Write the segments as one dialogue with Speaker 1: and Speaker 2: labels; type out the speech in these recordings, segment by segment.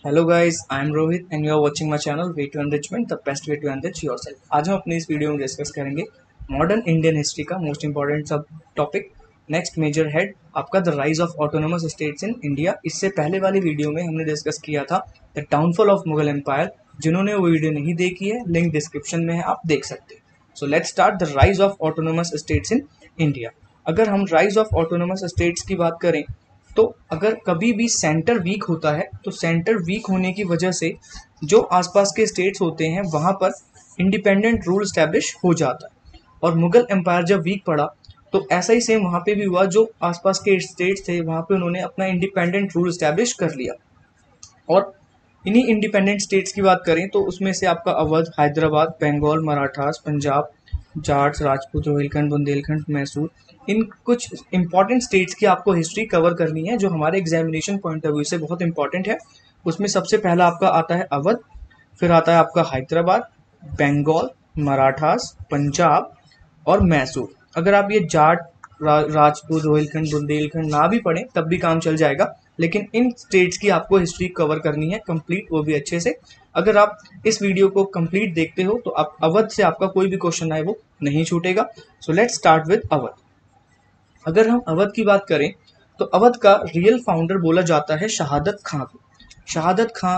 Speaker 1: Hello guys, I am Rohit and you are watching my channel way to enrichment the best way to enrich yourself. आज हम अपनी इस video में discuss करेंगे modern Indian history का most important sub topic next major head आपका the rise of autonomous states in India. इससे पहले वाली वीडियो में हमने डिस्कस किया था the downfall of Mughal empire. जिन्होंने वो वीडियो नहीं देखी है, लिंक डिस्क्रिप्शन में है, आप देख सकते हैं। So let's start the rise of autonomous states in India. अगर हम राइज ऑफ ऑटोनोमस स्टेट्स की बात करें तो अगर कभी भी सेंटर वीक होता है तो सेंटर वीक होने की वजह से जो आसपास के स्टेट्स होते हैं वहाँ पर इंडिपेंडेंट रूल स्टैब्लिश हो जाता है। और मुगल एम्पायर जब वीक पड़ा तो ऐसा ही सेम वहाँ पे भी हुआ, जो आसपास के स्टेट्स थे वहाँ पे उन्होंने अपना इंडिपेंडेंट रूल स्टैब्लिश कर लिया। और इन्हीं इंडिपेंडेंट स्टेट्स की बात करें तो उसमें से आपका अवध, हैदराबाद, बंगाल, मराठास, पंजाब, जाट्स, राजपूत, रोहिलखंड, बुंदेलखंड, मैसूर, इन कुछ इंपॉर्टेंट स्टेट्स की आपको हिस्ट्री कवर करनी है जो हमारे एग्जामिनेशन पॉइंट ऑफ व्यू से बहुत इंपॉर्टेंट है। उसमें सबसे पहला आपका आता है अवध, फिर आता है आपका हैदराबाद, बंगाल, मराठास, पंजाब और मैसूर। अगर आप ये जाट, राजपूत, रोहिलखंड, बुंदेलखंड ना भी पढ़ें तब भी काम चल जाएगा, लेकिन इन स्टेट्स की आपको हिस्ट्री कवर करनी है कंप्लीट, वो भी अच्छे से। अगर आप इस वीडियो को कंप्लीट देखते हो तो आप अवध से आपका कोई भी क्वेश्चन आए वो नहीं छूटेगा। So let's start with Awadh. अगर हम अवध की बात करें तो अवध का रियल फाउंडर बोला जाता है शहादत खां को। शहादत खां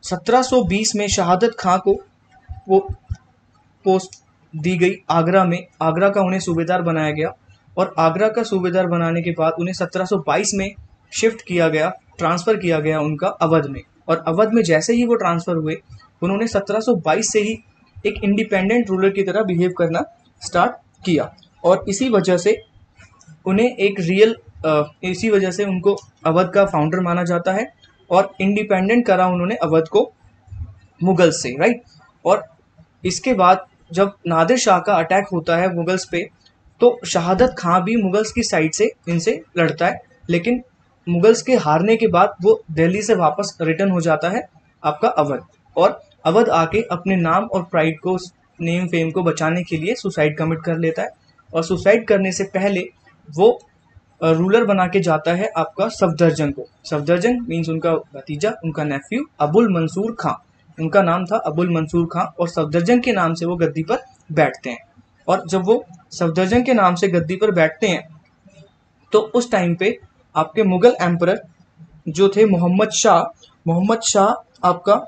Speaker 1: 1720 में शहादत खां को वो पोस्ट दी गई आगरा में। आगरा का उन्हें सूबेदार बनाया गया और आगरा का सूबेदार बनाने के बाद उन्हें 1722 में शिफ्ट किया गया, ट्रांसफ़र किया गया उनका अवध में। और अवध में जैसे ही वो ट्रांसफ़र हुए उन्होंने 1722 से ही एक इंडिपेंडेंट रूलर की तरह बिहेव करना स्टार्ट किया। और इसी वजह से उन्हें एक रियल इसी वजह से उनको अवध का फाउंडर माना जाता है और इंडिपेंडेंट करा उन्होंने अवध को मुगल से, राइट। और इसके बाद जब नादिर शाह का अटैक होता है मुगल्स पे तो शहादत खां भी मुगल्स की साइड से इनसे लड़ता है, लेकिन मुगल्स के हारने के बाद वो दिल्ली से वापस रिटर्न हो जाता है आपका अवध। और अवध आके अपने नाम और प्राइड को, नेम फेम को बचाने के लिए सुसाइड कमिट कर लेता है। और सुसाइड करने से पहले वो रूलर बना के जाता है आपका सफदरजंग को। सफदरजंग मीन्स उनका भतीजा, उनका नेफ्यू अबुल मंसूर खां, उनका नाम था अबुल मंसूर खां। और सफदरजंग के नाम से वो गद्दी पर बैठते हैं। और जब वो सफदरजंग के नाम से गद्दी पर बैठते हैं तो उस टाइम पे आपके मुगल एम्परर जो थे मोहम्मद शाह आपका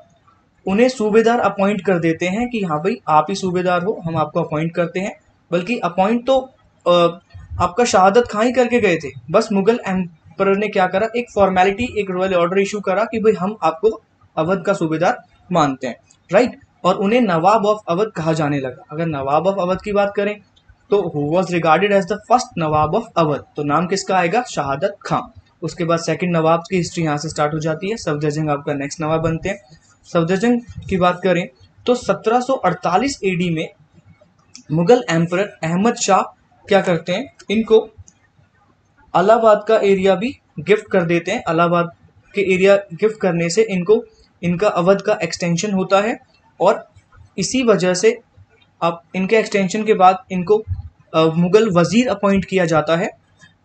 Speaker 1: उन्हें सूबेदार अपॉइंट कर देते हैं कि हाँ भाई आप ही सूबेदार हो, हम आपको अपॉइंट करते हैं। बल्कि अपॉइंट तो आपका शहादत खां ही करके गए थे, बस मुगल एम्परर ने क्या करा, एक फॉर्मेलिटी, एक रॉयल ऑर्डर इशू करा कि भाई हम आपको अवध का सूबेदार मानते हैं, राइट। और उन्हें नवाब ऑफ अवध कहा जाने लगा। अगर नवाब ऑफ अवध की बात करें तो who was regarded as the first Nawab of Awadh, तो नाम किसका आएगा, शहादत खां। उसके बाद सेकंड नवाब की हिस्ट्री यहाँ से स्टार्ट हो जाती है। सफदरजंग आपका नेक्स्ट नवाब बनते हैं। सफदरजंग की बात करें तो 1748 एडी में मुगल एम्परर अहमद शाह क्या करते हैं, इनको इलाहाबाद का एरिया भी गिफ्ट कर देते हैं। इलाहाबाद के एरिया गिफ्ट करने से इनको इनका अवध का एक्सटेंशन होता है। और इसी वजह से अब इनके एक्सटेंशन के बाद इनको मुगल वजीर अपॉइंट किया जाता है।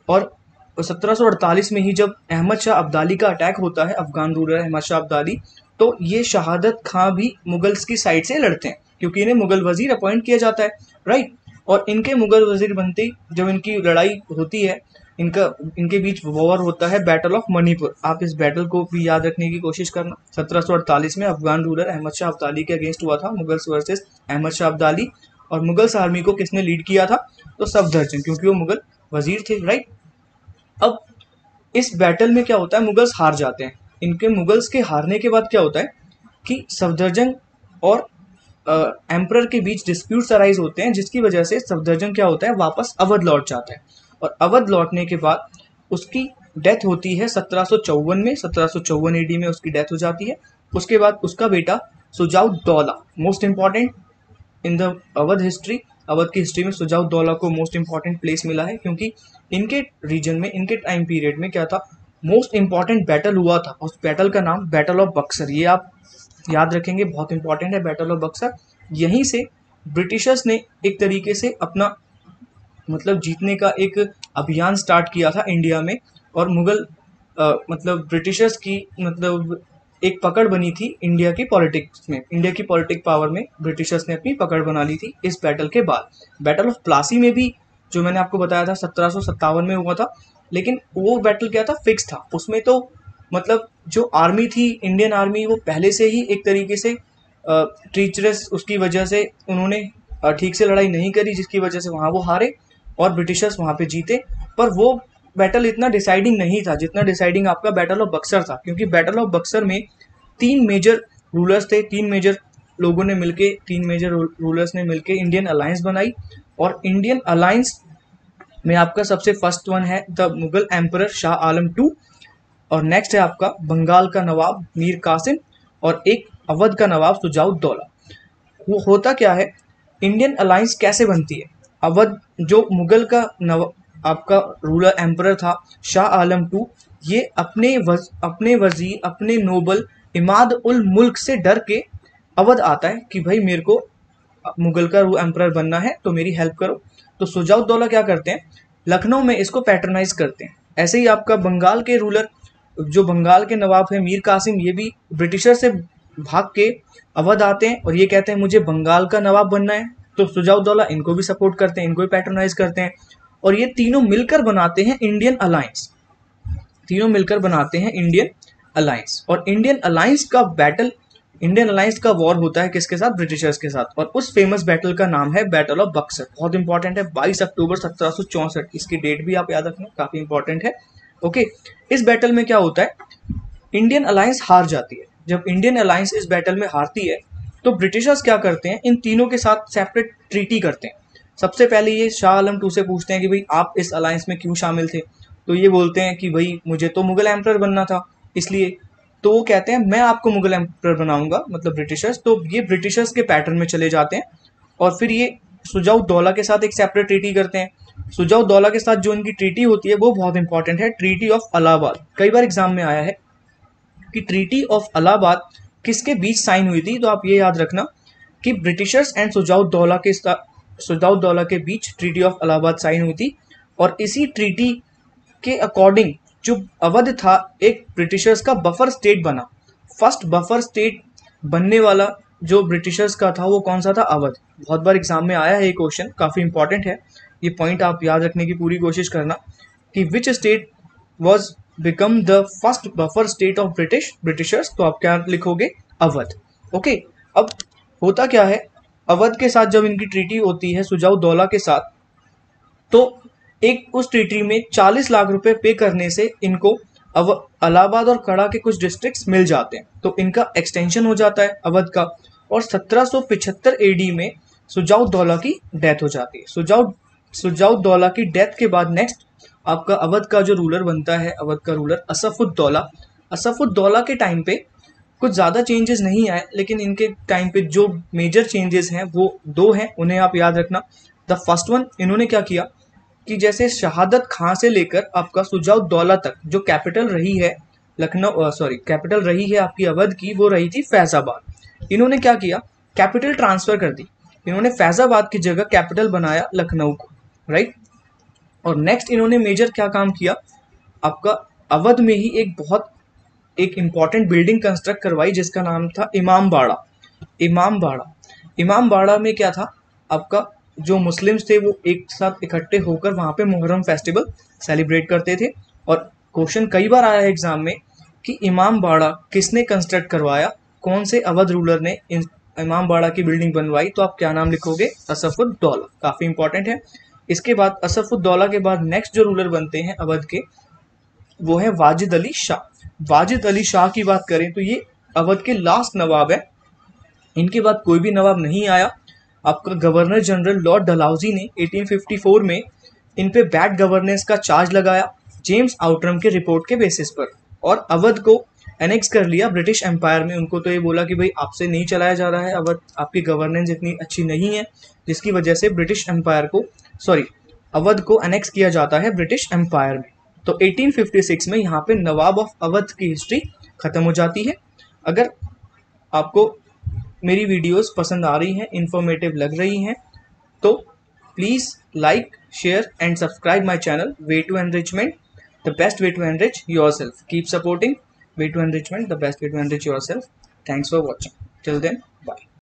Speaker 1: और 1748 में ही जब अहमद शाह अब्दाली का अटैक होता है, अफगान रूलर अहमद शाह अब्दाली, तो ये शहादत खां भी मुगल्स की साइड से लड़ते हैं क्योंकि इन्हें मुगल वजीर अपॉइंट किया जाता है, राइट। और इनके मुगल वजीर बनते ही जब इनकी लड़ाई होती है, इनके बीच वॉर होता है, बैटल ऑफ मणिपुर। आप इस बैटल को भी याद रखने की कोशिश करना। 1748 में अफगान रूलर अहमद शाह अब्दाली के अगेंस्ट हुआ था, मुगल्स वर्सेस अहमद शाह अब्दाली। और मुगल्स आर्मी को किसने लीड किया था, तो सफदरजंग, क्योंकि वो मुगल वजीर थे, राइट। अब इस बैटल में क्या होता है, मुगल्स हार जाते हैं। इनके मुगल्स के हारने के बाद क्या होता है कि सफदरजंग और एम्परर के बीच डिस्प्यूट्स अराइज होते हैं, जिसकी वजह से सफदरजंग क्या होता है, वापस अवध लौट जाता है। और अवध लौटने के बाद उसकी डेथ होती है 1754 में, 1754 एडी में उसकी डेथ हो जाती है। उसके बाद उसका बेटा Shuja-ud-Daula, most important in the Awadh history, Awadh की हिस्ट्री में सुजाउद्दौला को मोस्ट इंपॉर्टेंट प्लेस मिला है क्योंकि इनके रीजन में, इनके टाइम पीरियड में क्या था, मोस्ट इंपॉर्टेंट बैटल हुआ था। उस बैटल का नाम बैटल ऑफ बक्सर, ये आप याद रखेंगे, बहुत इंपॉर्टेंट है बैटल ऑफ बक्सर। यहीं से ब्रिटिशर्स ने एक तरीके से अपना मतलब जीतने का एक अभियान स्टार्ट किया था इंडिया में। और मुगल मतलब ब्रिटिशर्स की मतलब एक पकड़ बनी थी इंडिया की पॉलिटिक्स में, इंडिया की पॉलिटिक पावर में ब्रिटिशर्स ने अपनी पकड़ बना ली थी इस बैटल के बाद। बैटल ऑफ प्लासी में भी जो मैंने आपको बताया था 1757 में हुआ था, लेकिन वो बैटल क्या था, फिक्स था। उसमें तो मतलब जो आर्मी थी, इंडियन आर्मी, वो पहले से ही एक तरीके से ट्रीचरस, उसकी वजह से उन्होंने ठीक से लड़ाई नहीं करी, जिसकी वजह से वहाँ वो हारे और ब्रिटिशर्स वहाँ पे जीते। पर वो बैटल इतना डिसाइडिंग नहीं था जितना डिसाइडिंग आपका बैटल ऑफ बक्सर था, क्योंकि बैटल ऑफ बक्सर में 3 मेजर रूलर्स थे, 3 मेजर लोगों ने मिलके, 3 मेजर रूलर्स ने मिलके इंडियन अलायंस बनाई। और इंडियन अलायंस में आपका सबसे फर्स्ट वन है the Mughal emperor Shah Alam two, और नेक्स्ट है आपका बंगाल का नवाब मीर कासिम, और एक अवध का नवाब सुजाउद्दौला। वो होता क्या है, इंडियन अलायंस कैसे बनती है? अवध जो मुगल का आपका रूलर एम्परर था शाह आलम टू, ये अपने वजीर, अपने नोबल इमाद उल मुल्क से डर के अवध आता है कि भाई मेरे को मुगल का एम्परर बनना है तो मेरी हेल्प करो। तो सुजाउद्दौला क्या करते हैं, लखनऊ में इसको पैट्रनाइज करते हैं। ऐसे ही आपका बंगाल के रूलर, जो बंगाल के नवाब है मीर कासिम, ये भी ब्रिटिशर से भाग के अवध आते हैं और ये कहते हैं मुझे बंगाल का नवाब बनना है। तो सुजाउद्दौला इनको भी सपोर्ट करते हैं, इनको भी पैट्रोनाइज करते हैं, और ये तीनों मिलकर बनाते हैं इंडियन अलायंस। तीनों मिलकर बनाते हैं इंडियन अलायंस। और इंडियन अलायंस का बैटल, इंडियन अलायंस का वॉर होता है किसके साथ? ब्रिटिशर्स के साथ। और उस फेमस बैटल का नाम है बैटल ऑफ बक्सर। बहुत इंपॉर्टेंट है, 22 अक्टूबर 1764, इसकी डेट भी आप याद रखना, काफी इंपॉर्टेंट है। ओके, इस बैटल में क्या होता है, इंडियन अलायंस हार जाती है। जब इंडियन अलायंस इस बैटल में हारती है तो ब्रिटिशर्स क्या करते हैं, इन तीनों के साथ सेपरेट ट्रीटी करते हैं। सबसे पहले ये शाह आलम टू से पूछते हैं कि भाई आप इस अलायंस में क्यों शामिल थे? तो ये बोलते हैं कि भाई मुझे तो मुगल एम्परर बनना था इसलिए। तो वो कहते हैं मैं आपको मुगल एम्परर बनाऊंगा, मतलब ब्रिटिशर्स। तो ये ब्रिटिशर्स के पैटर्न में चले जाते हैं और फिर ये सुजाउद्दौला के साथ एक सेपरेट ट्रीटी करते हैं। सुजाउद्दौला के साथ जो इनकी ट्रीटी होती है वो बहुत इंपॉर्टेंट है, ट्रीटी ऑफ इलाहाबाद। कई बार एग्जाम में आया है कि ट्रीटी ऑफ इलाहाबाद किसके बीच साइन हुई थी, तो आप ये याद रखना कि ब्रिटिशर्स एंड सुजाउद्दौला के बीच ट्रीटी ऑफ इलाहाबाद साइन हुई थी। और इसी ट्रीटी के अकॉर्डिंग जो अवध था एक ब्रिटिशर्स का बफर स्टेट बना। फर्स्ट बफर स्टेट बनने वाला जो ब्रिटिशर्स का था वो कौन सा था? अवध। बहुत बार एग्जाम में आया है ये क्वेश्चन, काफी इंपॉर्टेंट है, ये पॉइंट आप याद रखने की पूरी कोशिश करना कि which state was become the first buffer state of Britishers. तो आप क्या लिखोगे? अवध। ओके, अब होता क्या है, अवध के साथ जब इनकी ट्रीटी होती है सुजाउद्दौला के साथ, तो एक उस ट्रीटी में 40 लाख रुपए पे करने से इनको इलाहाबाद और कड़ा के कुछ डिस्ट्रिक्ट्स मिल जाते हैं। तो इनका एक्सटेंशन हो जाता है अवध का। और 1775 एडी में सुजाउद्दौला की डेथ हो जाती है। सुजाउद्दौला की डेथ के बाद नेक्स्ट आपका अवध का जो रूलर बनता है, अवध का रूलर असफुद्दौला। असफुद्दौला के टाइम पे कुछ ज़्यादा चेंजेस नहीं आए, लेकिन इनके टाइम पे जो मेजर चेंजेस हैं वो 2 हैं, उन्हें आप याद रखना। द फर्स्ट वन, इन्होंने क्या किया कि जैसे शहादत खां से लेकर आपका सुजाउद्दौला तक जो कैपिटल रही है कैपिटल रही है आपकी अवध की, वो रही थी फैजाबाद। इन्होंने क्या किया, कैपिटल ट्रांसफर कर दी। इन्होंने फैजाबाद की जगह कैपिटल बनाया लखनऊ को, राइट। और नेक्स्ट इन्होंने मेजर क्या काम किया, आपका अवध में ही एक इम्पॉर्टेंट बिल्डिंग कंस्ट्रक्ट करवाई जिसका नाम था इमामबाड़ा। इमामबाड़ा में क्या था, आपका जो मुस्लिम्स थे वो एक साथ इकट्ठे होकर वहाँ पे मुहर्रम फेस्टिवल सेलिब्रेट करते थे। और क्वेश्चन कई बार आया है एग्जाम में कि इमामबाड़ा किसने कंस्ट्रक्ट करवाया, कौन से अवध रूलर ने इमामबाड़ा की बिल्डिंग बनवाई? तो आप क्या नाम लिखोगे? असफुद्दौला। काफ़ी इंपॉर्टेंट है। इसके बाद असफुद्दौला के बाद नेक्स्ट जो रूलर बनते हैं अवध के, वो है वाजिद अली शाह। वाजिद अली शाह की बात करें तो ये अवध के लास्ट नवाब है। इनके बाद कोई भी नवाब नहीं आया। आपका गवर्नर जनरल लॉर्ड डलहौजी ने 1854 में इन पे बैड गवर्नेंस का चार्ज लगाया जेम्स आउटरम के रिपोर्ट के बेसिस पर, और अवध को एनेक्स कर लिया ब्रिटिश एम्पायर में। उनको तो ये बोला कि भाई आपसे नहीं चलाया जा रहा है अवध, आपकी गवर्नेंस इतनी अच्छी नहीं है, जिसकी वजह से अवध को एनेक्स किया जाता है ब्रिटिश एम्पायर में। तो 1856 में यहाँ पे नवाब ऑफ अवध की हिस्ट्री खत्म हो जाती है। अगर आपको मेरी वीडियोस पसंद आ रही हैं, इंफॉर्मेटिव लग रही हैं, तो please like, share and subscribe my channel way to enrichment. the best way to enrich yourself. Keep supporting Way to Enrichment, the best way to enrich yourself. Thanks for watching. Till then, bye.